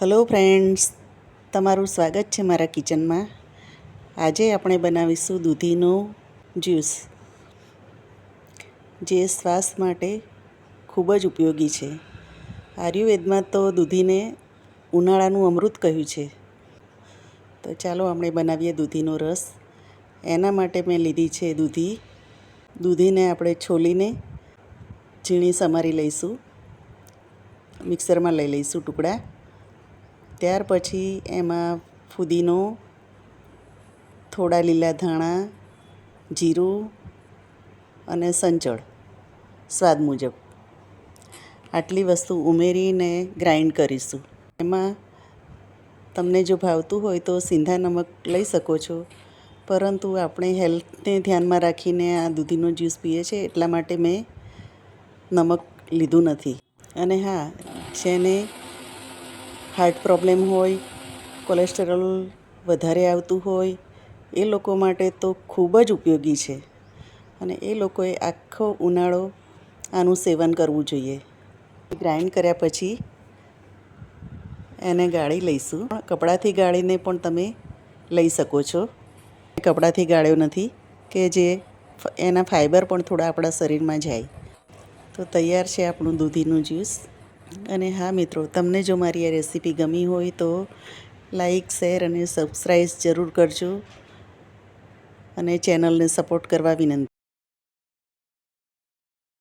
Hello friends, તમારું સ્વાગત છે મારા કિચનમાં. આજે આપણે બનાવીશું દૂધીનો જ્યુસ, જે સ્વાસ્થ્ય માટે ખૂબ જ ઉપયોગી છે. આયુર્વેદમાં તો દૂધીને ઉનાળાનું અમૃત કહ્યું છે. તો ચાલો આપણે બનાવીએ દૂધીનો રસ. એના માટે મેં લીધી છે દૂધીને આપણે છોલીને ઝીણી સમારી લઈશું. મિક્સરમાં લઈ લઈશું ટુકડા. ત્યાર પછી એમાં ફુદીનો, થોડા લીલા ધાણા, જીરું અને સંચળ સ્વાદ મુજબ આટલી વસ્તુ ઉમેરીને ગ્રાઇન્ડ કરીશું. એમાં તમને જો ભાવતું હોય તો સિંધા નમક લઈ શકો છો, પરંતુ આપણે હેલ્થને ધ્યાનમાં રાખીને આ દૂધીનો જ્યુસ પીએ છીએ, એટલા માટે મેં નમક લીધું નથી. અને હા, જેને હાર્ટ પ્રોબ્લેમ હોય, કોલેસ્ટ્રોલ વધારે આવતું હોય, એ લોકો માટે તો ખૂબ જ ઉપયોગી છે. અને એ લોકોએ આખો ઉનાળો આનું સેવન કરવું જોઈએ. ગ્રાઇન્ડ કર્યા પછી એને ગાળી લઈશું. કપડાથી ગાળીને પણ તમે લઈ શકો છો. કપડાથી ગાળ્યો નથી કે જે એના ફાઈબર પણ થોડા આપણા શરીરમાં જાય. તો તૈયાર છે આપણું દૂધીનું જ્યુસ. અને હા મિત્રો, તમને જો મારી આ રેસીપી ગમી હોય તો લાઈક, શેર અને સબસ્ક્રાઈબ જરૂર કરજો. અને ચેનલને સપોર્ટ કરવા વિનંતી.